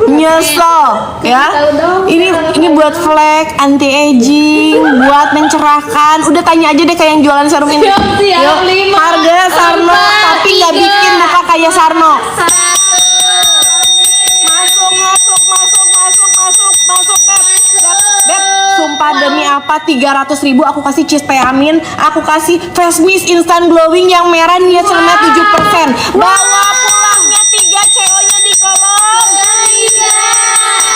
Nyesel ya. Ini buat flek, anti aging, buat mencerahkan. Udah tanya aja deh kayak yang jualan serum ini. Yuk, harga Sarno tapi nggak bikin muka kayak Sarno. Masuk Beb. Sumpah demi apa 300.000 aku kasih cheese Teamin, aku kasih face mist instant glowing yang merah niacinamide 7%. Bawa pulangnya 3 CO-nya di kolom.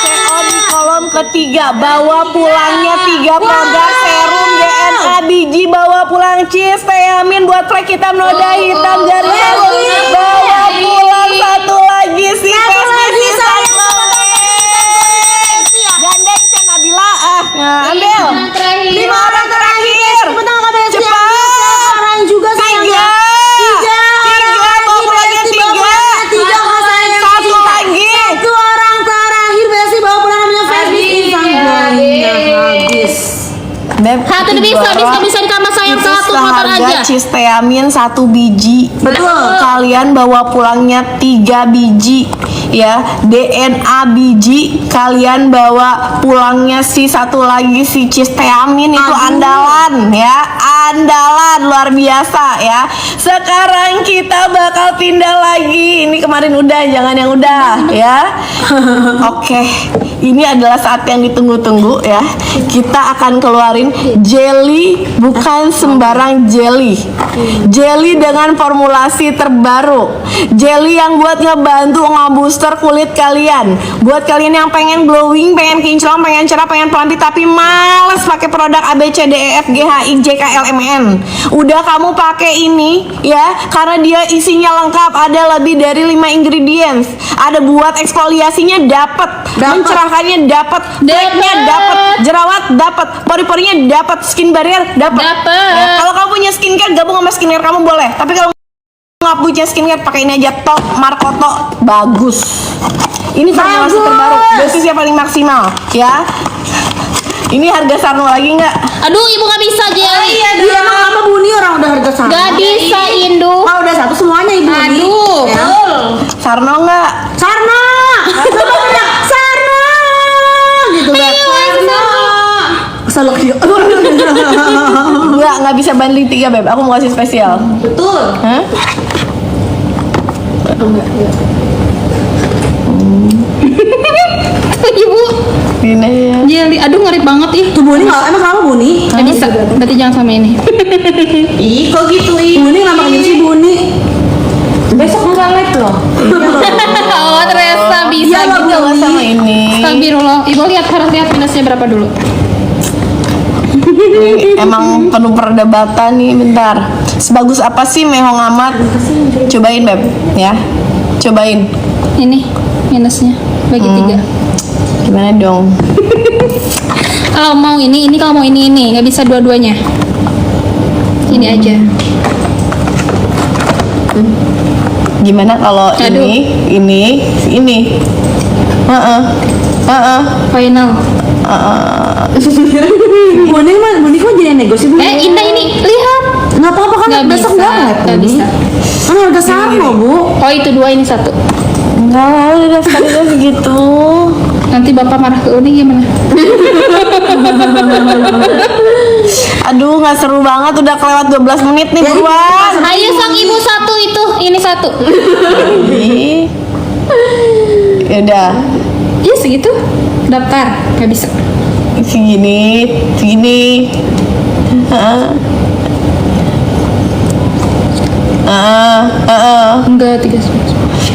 CO di kolom ketiga. Bawa pulangnya 3 produk serum DNA biji, bawa pulang cheese Teamin buat flek hitam, noda hitam, jari sarung. Bawa pulang satu lagi si face mist instant glowing. Gandeng Cen Nabila ambil 5 orang terakhir. Cepat. Orang juga Tiga. Bawa pulangnya 3. Satu lagi. Satu orang terakhir Besi bawa pulang namanya Feby. Habis. Beb, Satu bisa ditambah sayang itu satu motor seharga aja. cheese Teamin 1 biji. Betul. Kalian bawa pulangnya 3 biji ya, DNA biji. Kalian bawa pulangnya si satu lagi si cheese Teamin itu andalan ya, andalan luar biasa ya. Sekarang kita bakal pindah lagi. Ini kemarin udah, jangan yang udah ya. Oke, ini adalah saat yang ditunggu-tunggu ya. Kita akan keluarin jelly, bukan sembarang jelly. Jelly dengan formulasi terbaru. Jelly yang buat ngebantu ngebooster kulit kalian. Buat kalian yang pengen glowing, pengen kinclong, pengen cerah, pengen pelanti tapi males pakai produk ABCDEFGHIJKLMN. Udah kamu pakai ini ya, karena dia isinya lengkap, ada lebih dari 5 ingredients. Ada buat eksfoliasinya dapat, mencerahkannya dapat, fleknya dapat, jerawat dapat, pori-porinya dapat, skin barrier dapat. Ya, kalau kamu punya skincare gabung sama skincare kamu boleh, tapi kalau nggak punya skincare pakai ini aja, Top Markoto, bagus. Ini formulasi terbaru, dosis yang paling maksimal ya. Ini harga Sarno lagi nggak? Aduh, ibu nggak bisa jelly. Iya, dia emang lama Buni orang udah harga sama. Nggak bisa Indu. Ah, udah satu semuanya Ibu. Aduh. Ya. Sarno nggak? Sarno. Sarno. Gitu Beb. Sarno. Salok yuk. Nggak bisa banding 3 Beb. Aku mau kasih spesial. Betul. Hah? Ibu. Ini ya. Jelly. Aduh, ngeri banget ih. Tuh Buni nggak emang kenapa Buni? Nggak bisa. Berarti jangan sama ini. Ih, kok gitu ih? Buni kenapa kayak sih Buni? Besok enggak live loh. Oh, ternyata bisa Iya, gitu. Nggak sama ini. Astagfirullah. Ibu harus lihat minusnya berapa dulu. Ini emang penuh perdebatan nih, bentar. Sebagus apa sih Mehong amat? Cobain Beb, ya. Cobain. Ini minusnya bagi 3. Gimana dong? Kalau mau ini kalau mau ini nggak bisa dua-duanya. Ini aja. Gimana kalau Aduh. ini? Final. Buni kok jadi negosiasi Buni? Indah ini lihat. Nggak apa-apa kan Nggak besok bisa, nggak live nggak Buni. bisa. Kan harga Sarno Bu. Oh, itu 2 ini 1. Enggak lah, udah daftarnya segitu. Nanti bapak marah ke Uni gimana? Aduh, nggak seru banget, udah kelewat 12 menit nih buruan. Ayo sang ibu 1 itu, ini 1. Ih. Yaudah, Iya segitu. Daftar, nggak bisa. segini. Enggak 3.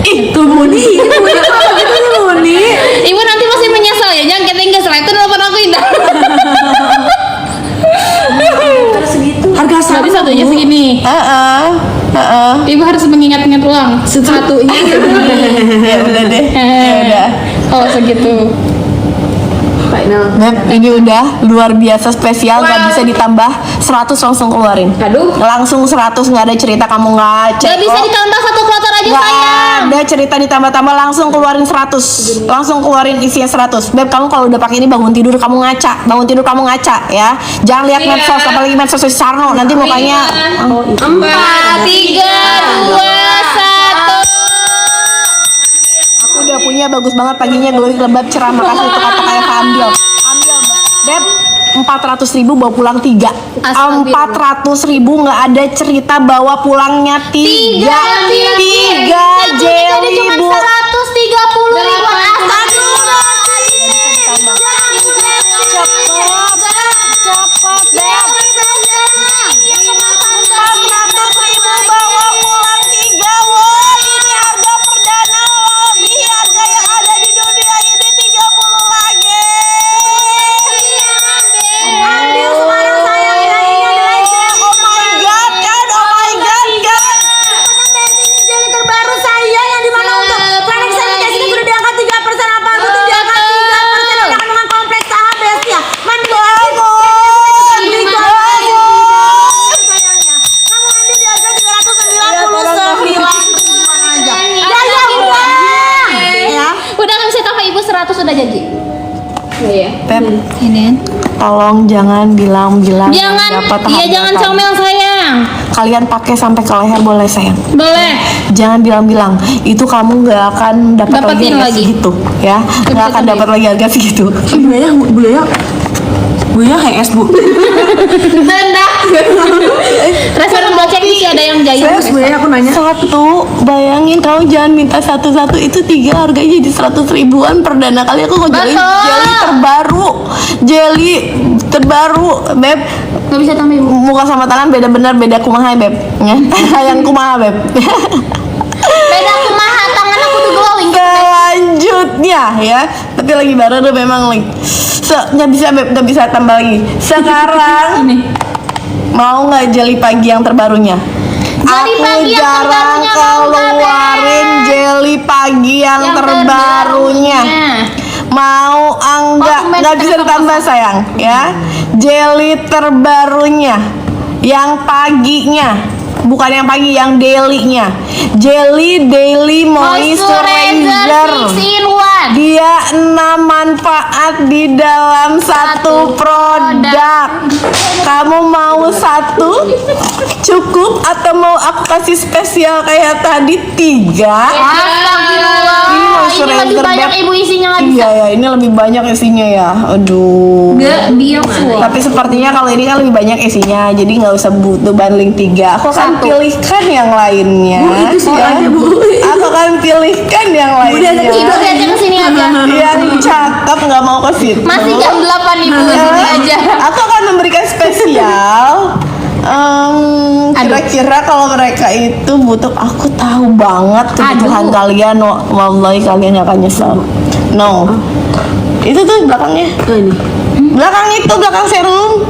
Ih, tuh Buni, ini Buni apa gitu sih Buni? Ibu nanti masih menyesal ya, jangan ketinggalan setelah itu telepon aku Indah. Harga Sarno. Berarti satunya Bu. segini. Ibu harus mengingat-ingat ulang. Satunya segini. Ya udah deh. Ya udah. Oh segitu. Final. Beb, ini udah luar biasa spesial, nggak bisa ditambah 100, langsung keluarin. Aduh. Langsung 100, nggak ada cerita kamu nggak cek. Gak bisa ditambah 1 kloter aja Nggak sayang. ada cerita ditambah-tambah, langsung keluarin 100. Langsung keluarin isinya 100. Beb, kamu kalau udah pakai ini bangun tidur kamu ngaca ya. Jangan lihat medsos, apalagi medsos Sarno, nanti mukanya 4, 3, 2, 1. aku udah punya Bajunya bagus banget, paginya glowing lebat cerah. Makasih untuk kata-kata ambil. Beb, 400.000 bawa pulang 3. 400.000 nggak ada cerita bawa pulangnya 3 jelly bu. 130.000. Cepet Beb. 400.000 bawa pulang 3. Wah, ini harga perdana lebih harga yang ada di dunia ini 30 lagi. Ambil sekarang sayang, ini adalah jelly Oh my god kan, oh my god kan. ini jelly terbaru saya yang dimana untuk Planet Sanitize ini sudah diangkat 3% apa itu diangkat 3% kandungan kompleks sahabat ya. Sayangnya, kamu ambil di harga 399 aja. Ya uang. Ya. Udah nggak bisa tambah ibu 100 udah janji. Iya. Beb, Ini. tolong jangan bilang-bilang Jangan, dapat iya harga jangan tadi. comel sayang. Kalian pakai sampai ke leher boleh sayang. Boleh. Jangan bilang-bilang itu kamu nggak akan dapat lagi Dapetin harga lagi. segitu ya, nggak akan Dapetin dapat lagi harga segitu. Buaya HS bu. Rendah. Restoran baca ini sih ada yang jahit. Buaya aku nanya. Satu, bayangin kamu jangan minta satu-satu, itu 3 harganya jadi 100 ribuan. Perdana kali aku ngejualin Betul. jelly terbaru Beb. Gak bisa tambah ibu. Muka sama tangan beda bener, beda kumaha Beb ya. Yang kumaha Beb. Beda kumaha tangan aku tuh glowing. Selanjutnya ya, tapi lagi baru tuh memang lagi nggak bisa Beb, nggak bisa tambah lagi. Sekarang mau nggak jelly pagi yang terbarunya? Jelly Aku pagi yang jarang terbarunya mau nggak, keluarin jelly pagi yang terbarunya. Mau enggak? Konsumen Nggak bisa ditambah sayang ya. Jelly terbarunya yang paginya, bukan yang pagi, yang dailynya. Jelly Daily Moisturizer. 6 in 1. Dia 6 manfaat di dalam satu produk. Kamu mau satu cukup atau mau aku kasih spesial kayak tadi 3? Astagfirullah. Ini lebih banyak Beb. ibu isinya nggak bisa. Iya ya, ini lebih banyak isinya ya. Aduh. Gak beautiful. Tapi sepertinya kalau ini kan lebih banyak isinya, jadi nggak usah butuh bundling 3. Aku akan Satu. pilihkan yang lainnya. Ya. Aku akan pilihkan yang lainnya. Ibu lihat yang kesini aja. Yang cakep nggak mau ke situ. Masih jam 8 ibu sini aja. Aku akan memberikan spesial. Kira-kira kalau mereka itu butuh, aku tahu banget kebutuhan Aduh. kalian. Wallahi kalian gak akan nyesel. No, itu tuh belakangnya. Ini. Belakang itu, belakang serum.